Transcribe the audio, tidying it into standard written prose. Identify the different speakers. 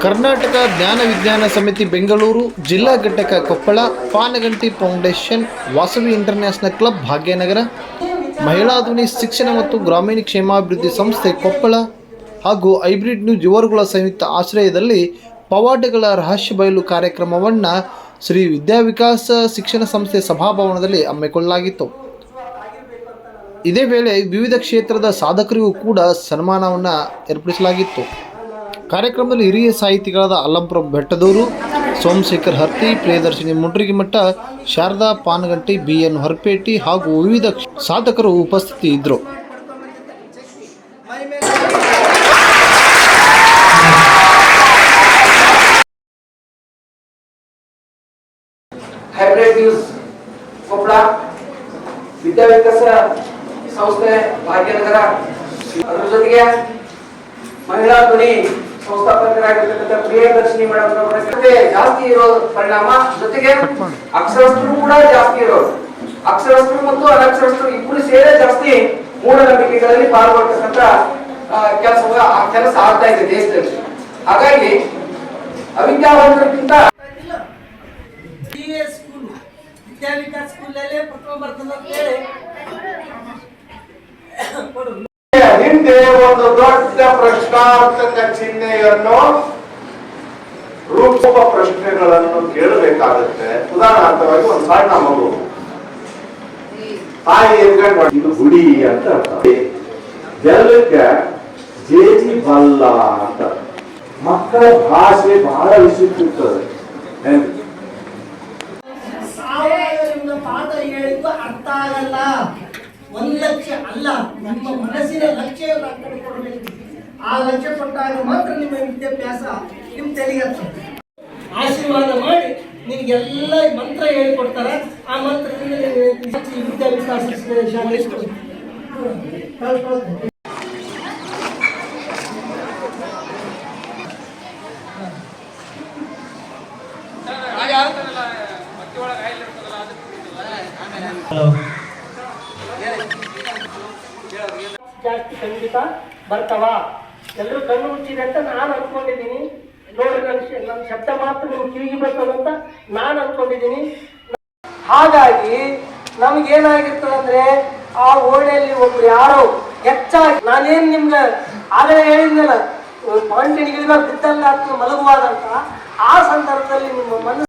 Speaker 1: ಕರ್ನಾಟಕ ಜ್ಞಾನ ವಿಜ್ಞಾನ ಸಮಿತಿ ಬೆಂಗಳೂರು, ಜಿಲ್ಲಾ ಘಟಕ Koppal, Panaganti foundation, Vasavi international club Bhagyanagar, ಮಹಿಳಾ ಧ್ವನಿ ಶಿಕ್ಷಣ ಮತ್ತು ಗ್ರಾಮೀಣ ಕ್ಷೇಮಾಭಿವೃದ್ಧಿ ಸಂಸ್ಥೆ ಕೊಪ್ಪಳ ಹಾಗೂ ಹೈಬ್ರಿಡ್ ನ್ಯೂಸ್ ಯುವರುಗಳ ಸಂಯುಕ್ತ ಆಶ್ರಯದಲ್ಲಿ ಪವಾಡಗಳ ರಹಸ್ಯ ಬಯಲು ಕಾರ್ಯಕ್ರಮವನ್ನು ಶ್ರೀ ವಿದ್ಯಾವಿಕಾಸ ಶಿಕ್ಷಣ ಸಂಸ್ಥೆ ಸಭಾಭವನದಲ್ಲಿ ಹಮ್ಮಿಕೊಳ್ಳಲಾಗಿತ್ತು. ಇದೇ ವೇಳೆ ವಿವಿಧ ಕ್ಷೇತ್ರದ ಸಾಧಕರಿಗೂ ಕೂಡ ಸನ್ಮಾನವನ್ನು ಏರ್ಪಡಿಸಲಾಗಿತ್ತು. ಕಾರ್ಯಕ್ರಮದಲ್ಲಿ ಹಿರಿಯ ಸಾಹಿತಿಗಳಾದ ಅಲ್ಲಂಪುರ ಬೆಟ್ಟದೂರು, ಸೋಮಶೇಖರ್ ಹರ್ತಿ, ಪ್ರಿಯದರ್ಶಿನಿ ಮುಂಡ್ರಿಗಿಮಠ, ಶಾರದಾ ಪಾನಗಂಟಿ, BN ಹೊರಪೇಟಿ ಹಾಗೂ ವಿವಿಧ ಸಾಧಕರು ಉಪಸ್ಥಿತಿ ಇದ್ದರು.
Speaker 2: ಹೈಬ್ರಿಡ್ ನ್ಯೂಸ್ ಕೊಪ್ಪಳ, ವಿದ್ಯಾವಿಕಾಸ ಸಂಸ್ಥೆ ಭಾಗ್ಯನಗರ, ಅದರ ಜೊತೆಗೆ ಮಹಿಳಾ ಧ್ವನಿ ಸಂಸ್ಥಾಪಕರಾಗಿರ್ತಕ್ಕಂಥ ಪ್ರಿಯದರ್ಶಿನಿ ಮೇಡಮ್ ಜಾಸ್ತಿ ಇರೋ ಪರಿಣಾಮ, ಜೊತೆಗೆ ಅಕ್ಷರಸ್ಥರು ಕೂಡ ಜಾಸ್ತಿ ಇರೋರು, ಅಕ್ಷರಸ್ಥರು ಮತ್ತು ಅನಕ್ಷರಸ್ಥರು ಇಬ್ಬರು ಸೇರೇ ಜಾಸ್ತಿ ಮೂಢನಂಬಿಕೆಗಳಲ್ಲಿ ಪಾಲ್ಗೊಳ್ತಕ್ಕಂಥ ಕೆಲಸ ಆಗ್ತಾ ಇದೆ ದೇಶದಲ್ಲಿ. ಹಾಗಾಗಿ ಅವಿದ್ಯಾವಂತರಿಗಿಂತ
Speaker 3: ವಿದ್ಯಾವಿಕಾಸ ಸ್ಕೂಲಲ್ಲೇ ಪ್ರಥಮ ಬರ್ತದೆ ಅಂತ ಹೇಳಿ
Speaker 4: ಹಿಂದೆ ಒಂದು ದೊಡ್ಡ ಪ್ರಶ್ನಾರ್ಥಕ ಚಿಹ್ನೆಯನ್ನು ರೂಪಿಸುವ ಪ್ರಶ್ನೆಗಳನ್ನು ಕೇಳಬೇಕಾಗುತ್ತೆ. ಉದಾಹರಣಾರ್ಥವಾಗಿ ಒಂದು ಸಣ್ಣ ಮಗು ತಾಯಿ ಎದ್ಕೊಂಡು ಇದು ಗುಡಿ ಅಂತ ಜಲಕ್ಕೆ ಜೇಜಿ ಬಲ್ಲ ಅಂತ. ಮಕ್ಕಳ ಭಾಷೆ ಬಹಳ ವಿಚಿತ್ರ.
Speaker 3: ಪಾಠ ಹೇಳಿದ್ದು ಅರ್ಥ ಆಗಲ್ಲ. 1 ಲಕ್ಷ ಅಲ್ಲ, ನಿಮ್ಮ ಮನಸ್ಸಿನ ಲಕ್ಷ್ಯವನ್ನು ಕೊಡಬೇಕು. ಆ ಲಕ್ಷ್ಯ ಕೊಟ್ಟಾಗ ಮಾತ್ರ ನಿಮ್ಮ ವಿದ್ಯಾಭ್ಯಾಸ ನಿಮ್ಮ ತೆಲಿಗೆ ಆಶೀರ್ವಾದ ಮಾಡಿ ನಿಮಗೆಲ್ಲ ಮಂತ್ರ ಹೇಳಿಕೊಡ್ತಾರೆ. ಆ ಮಂತ್ರದಿಂದ ವಿದ್ಯಾವಿಕಾಸ ಶಾಲೆ ಜಾಸ್ತಿ ಖಂಡಿತ ಬರ್ತಾವ. ಎಲ್ಲರೂ ಕಣ್ಣು ಮುಚ್ಚಿದೆ ಅಂತ ನಾನು ಅನ್ಕೊಂಡಿದ್ದೀನಿ. ನೋಡಿ, ನನ್ನ ಶಬ್ದ ಮಾತ್ರ ನಿಮ್ಗೆ ಕಿವಿಗೆ ಬರ್ತದಂತ ನಾನು ಅನ್ಕೊಂಡಿದ್ದೀನಿ. ಹಾಗಾಗಿ ನಮ್ಗೇನಾಗಿರ್ತದಂದ್ರೆ ಆ ಓಣೆಯಲ್ಲಿ ಒಬ್ರು ಯಾರೋ ಹೆಚ್ಚಾಗಿ, ನಾನೇನು ನಿಮ್ಗೆ ಆಗಲೇ ಹೇಳಿದ್ನಲ್ಲ, ಪಾಯಿಂಟ್ ಇಳಿದಾಗ ಬಿದ್ದಲ್ಲ ಮಲಗುವಾದಂತ ಆ ಸಂದರ್ಭದಲ್ಲಿ ನಿಮ್ಮ ಮನಸ್ಸು